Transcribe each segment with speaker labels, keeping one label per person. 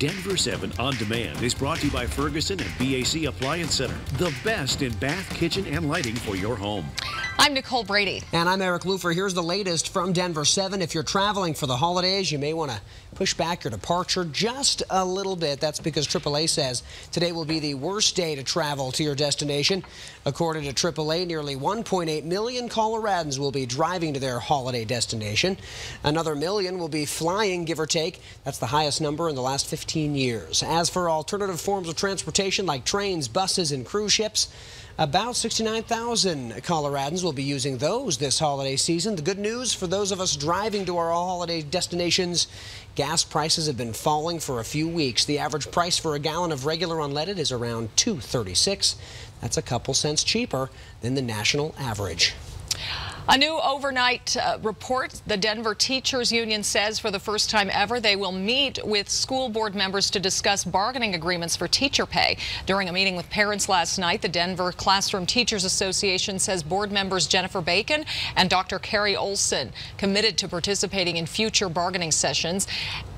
Speaker 1: Denver 7 On Demand is brought to you by Ferguson and BAC Appliance Center, the best in bath, kitchen, and lighting for your home.
Speaker 2: I'm Nicole Brady.
Speaker 3: And I'm Eric Lufer. Here's the latest from Denver 7. If you're traveling for the holidays, you may want to push back your departure just a little bit. That's because AAA says today will be the worst day to travel to your destination. According to AAA, nearly 1.8 million Coloradans will be driving to their holiday destination. Another million will be flying, give or take. That's the highest number in the last 15 years. As for alternative forms of transportation like trains, buses, and cruise ships, about 69,000 Coloradans will be using those this holiday season. The good news for those of us driving to our holiday destinations, gas prices have been falling for a few weeks. The average price for a gallon of regular unleaded is around $2.36. That's a couple cents cheaper than the national average.
Speaker 2: A new overnight report, the Denver Teachers Union says for the first time ever they will meet with school board members to discuss bargaining agreements for teacher pay. During a meeting with parents last night, the Denver Classroom Teachers Association says board members Jennifer Bacon and Dr. Carrie Olson committed to participating in future bargaining sessions.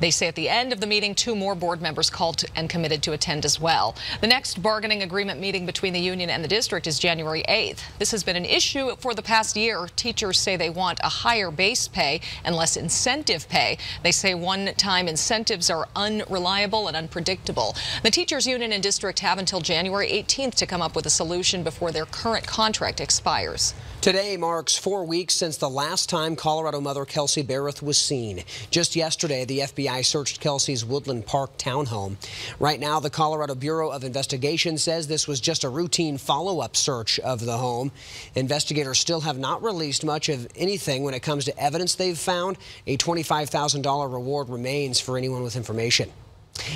Speaker 2: They say at the end of the meeting, 2 more board members called and committed to attend as well. The next bargaining agreement meeting between the union and the district is January 8th. This has been an issue for the past year. Teachers say they want a higher base pay and less incentive pay. They say one-time incentives are unreliable and unpredictable. The teachers union and district have until January 18th to come up with a solution before their current contract expires.
Speaker 3: Today marks 4 weeks since the last time Colorado mother Kelsey Barrett was seen. Just yesterday, the FBI searched Kelsey's Woodland Park townhome. Right now, the Colorado Bureau of Investigation says this was just a routine follow-up search of the home. Investigators still have not released much of anything when it comes to evidence they've found. A $25,000 reward remains for anyone with information.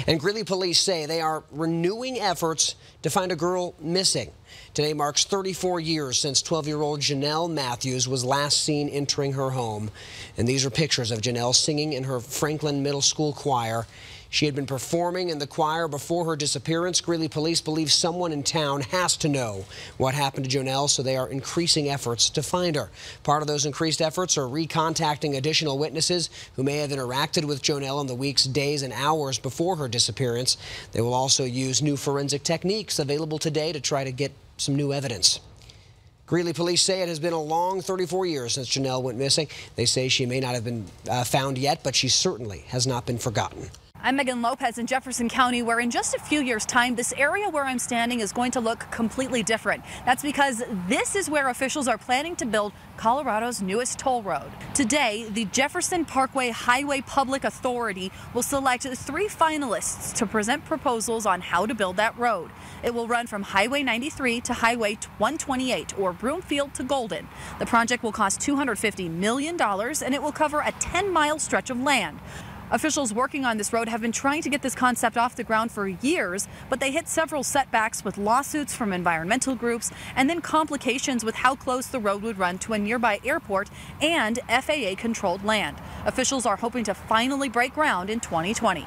Speaker 3: And Greeley police say they are renewing efforts to find a girl missing. Today marks 34 years since 12-year-old Janelle Matthews was last seen entering her home. And these are pictures of Janelle singing in her Franklin Middle School choir. She had been performing in the choir before her disappearance. Greeley police believe someone in town has to know what happened to Janelle, so they are increasing efforts to find her. Part of those increased efforts are recontacting additional witnesses who may have interacted with Janelle in the weeks, days, and hours before her disappearance. They will also use new forensic techniques available today to try to get some new evidence. Greeley police say it has been a long 34 years since Janelle went missing. They say she may not have been found yet, but she certainly has not been forgotten.
Speaker 4: I'm Megan Lopez in Jefferson County, where in just a few years' time, this area where I'm standing is going to look completely different. That's because this is where officials are planning to build Colorado's newest toll road. Today, the Jefferson Parkway Highway Public Authority will select 3 finalists to present proposals on how to build that road. It will run from Highway 93 to Highway 128, or Broomfield to Golden. The project will cost $250 million, and it will cover a 10-mile stretch of land. Officials working on this road have been trying to get this concept off the ground for years, but they hit several setbacks with lawsuits from environmental groups and then complications with how close the road would run to a nearby airport and FAA-controlled land. Officials are hoping to finally break ground in 2020.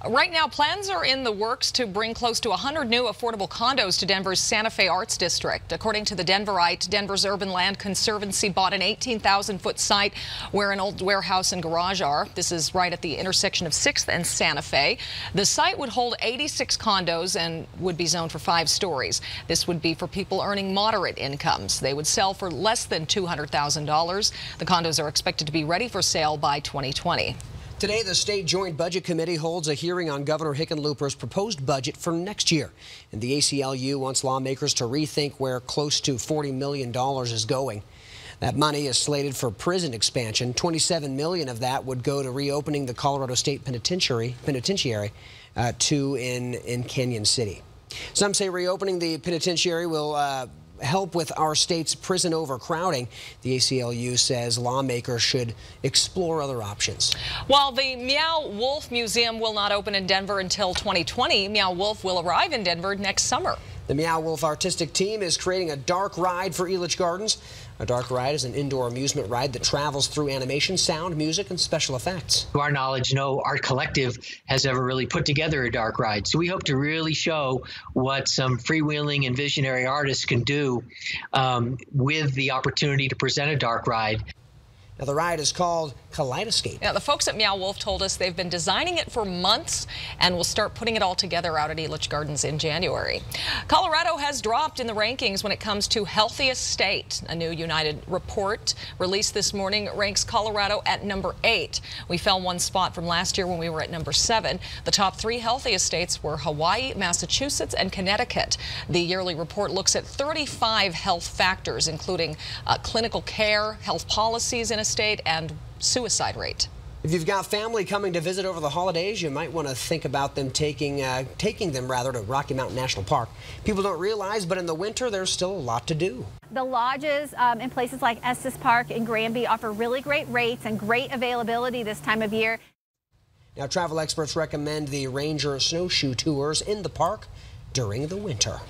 Speaker 2: Right now, plans are in the works to bring close to 100 new affordable condos to Denver's Santa Fe Arts District. According to the Denverite, Denver's Urban Land Conservancy bought an 18,000-foot site where an old warehouse and garage are. This is right at the intersection of 6th and Santa Fe. The site would hold 86 condos and would be zoned for 5 stories. This would be for people earning moderate incomes. They would sell for less than $200,000. The condos are expected to be ready for sale by 2020.
Speaker 3: Today, the State Joint Budget Committee holds a hearing on Governor Hickenlooper's proposed budget for next year. And the ACLU wants lawmakers to rethink where close to $40 million is going. That money is slated for prison expansion. $27 million of that would go to reopening the Colorado State Penitentiary in Canyon City. Some say reopening the penitentiary will help with our state's prison overcrowding. The ACLU says lawmakers should explore other options.
Speaker 2: While the Meow Wolf Museum will not open in Denver until 2020, Meow Wolf will arrive in Denver next summer.
Speaker 3: The Meow Wolf artistic team is creating a dark ride for Elitch Gardens. A dark ride is an indoor amusement ride that travels through animation, sound, music, and special effects.
Speaker 5: To our knowledge, no art collective has ever really put together a dark ride. So we hope to really show what some freewheeling and visionary artists can do with the opportunity to present a dark ride.
Speaker 3: Now, the ride is called Kaleidoscape.
Speaker 2: Yeah, the folks at Meow Wolf told us they've been designing it for months and will start putting it all together out at Elitch Gardens in January. Colorado has dropped in the rankings when it comes to healthiest state. A new United report released this morning ranks Colorado at number 8. We fell one spot from last year when we were at number 7. The top 3 healthiest states were Hawaii, Massachusetts, and Connecticut. The yearly report looks at 35 health factors, including clinical care, health policies in a state, and suicide rate.
Speaker 3: If you've got family coming to visit over the holidays, you might want to think about them taking them to Rocky Mountain National Park. People don't realize, but in the winter, there's still a lot to do.
Speaker 6: The lodges in places like Estes Park and Granby offer really great rates and great availability this time of year.
Speaker 3: Now, travel experts recommend the Ranger snowshoe tours in the park during the winter.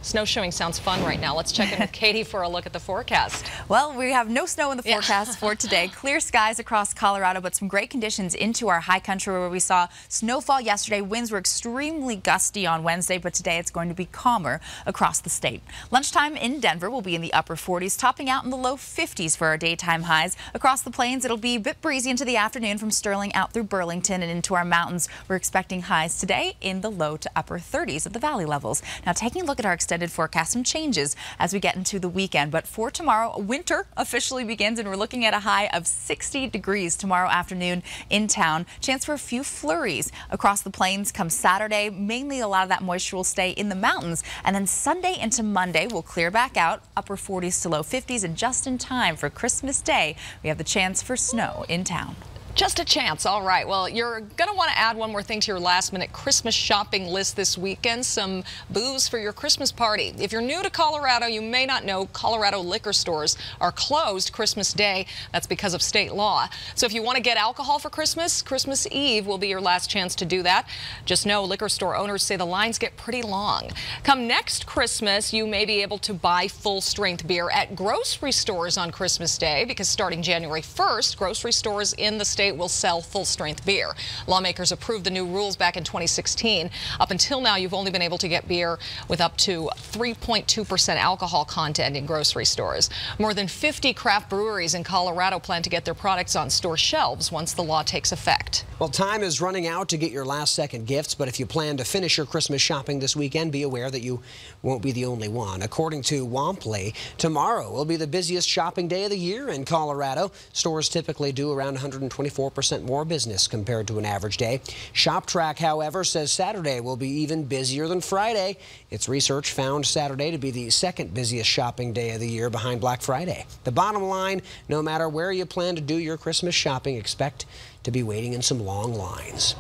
Speaker 2: Snowshoeing sounds fun right now. Let's check in with Katie for a look at the forecast.
Speaker 7: Well, we have no snow in the forecast for today. Clear skies across Colorado, but some great conditions into our high country where we saw snowfall yesterday. Winds were extremely gusty on Wednesday, but today it's going to be calmer across the state. Lunchtime in Denver will be in the upper 40s, topping out in the low 50s for our daytime highs. Across the plains, it'll be a bit breezy into the afternoon from Sterling out through Burlington and into our mountains. We're expecting highs today in the low to upper 30s at the valley levels. Now, taking a look at our extended forecast, some changes as we get into the weekend. But for tomorrow, winter officially begins, and we're looking at a high of 60 degrees tomorrow afternoon in town. Chance for a few flurries across the plains come Saturday. Mainly a lot of that moisture will stay in the mountains. And then Sunday into Monday, we'll clear back out, upper 40s to low 50s, and just in time for Christmas Day, we have the chance for snow in town.
Speaker 2: Just a chance. All right. Well, you're going to want to add one more thing to your last-minute Christmas shopping list this weekend, some booze for your Christmas party. If you're new to Colorado, you may not know Colorado liquor stores are closed Christmas Day. That's because of state law. So if you want to get alcohol for Christmas, Christmas Eve will be your last chance to do that. Just know liquor store owners say the lines get pretty long. Come next Christmas, you may be able to buy full-strength beer at grocery stores on Christmas Day, because starting January 1st, grocery stores in the state will sell full-strength beer. Lawmakers approved the new rules back in 2016. Up until now, you've only been able to get beer with up to 3.2% alcohol content in grocery stores. More than 50 craft breweries in Colorado plan to get their products on store shelves once the law takes effect.
Speaker 3: Well, time is running out to get your last-second gifts, but if you plan to finish your Christmas shopping this weekend, be aware that you won't be the only one. According to Wampley, tomorrow will be the busiest shopping day of the year in Colorado. Stores typically do around 124% more business compared to an average day. ShopTrack, however, says Saturday will be even busier than Friday. Its research found Saturday to be the second busiest shopping day of the year behind Black Friday. The bottom line, no matter where you plan to do your Christmas shopping, expect to be waiting in some long lines.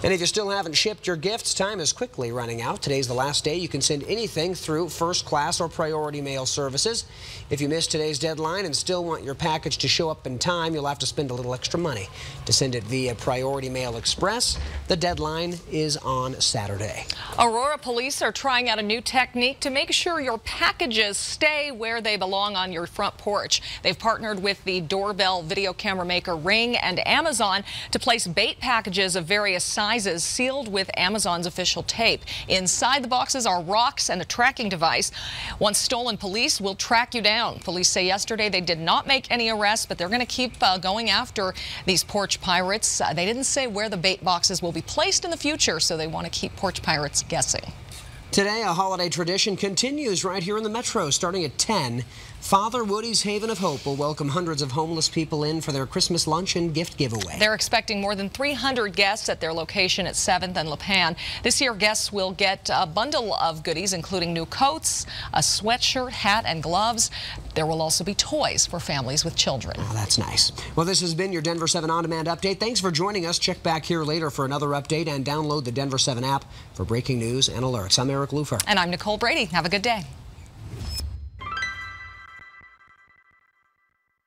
Speaker 3: And if you still haven't shipped your gifts, time is quickly running out. Today's the last day you can send anything through first class or priority mail services. If you missed today's deadline and still want your package to show up in time, you'll have to spend a little extra money to send it via Priority Mail Express. The deadline is on Saturday.
Speaker 2: Aurora police are trying out a new technique to make sure your packages stay where they belong on your front porch. They've partnered with the doorbell video camera maker Ring and Amazon to place bait packages of various sizes sealed with Amazon's official tape. Inside the boxes are rocks and a tracking device. Once stolen, police will track you down. Police say yesterday they did not make any arrests, but they're going to keep going after these porch pirates. They didn't say where the bait boxes will be placed in the future, so they want to keep porch pirates guessing.
Speaker 3: Today, a holiday tradition continues right here in the Metro. Starting at 10, Father Woody's Haven of Hope will welcome hundreds of homeless people in for their Christmas lunch and gift giveaway.
Speaker 2: They're expecting more than 300 guests at their location at 7th and Lipan. This year, guests will get a bundle of goodies, including new coats, a sweatshirt, hat, and gloves. There will also be toys for families with children.
Speaker 3: Oh, that's nice. Well, this has been your Denver 7 On Demand update. Thanks for joining us. Check back here later for another update and download the Denver 7 app for breaking news and alerts. I'm Eric Lufer.
Speaker 2: And I'm Nicole Brady. Have a good day.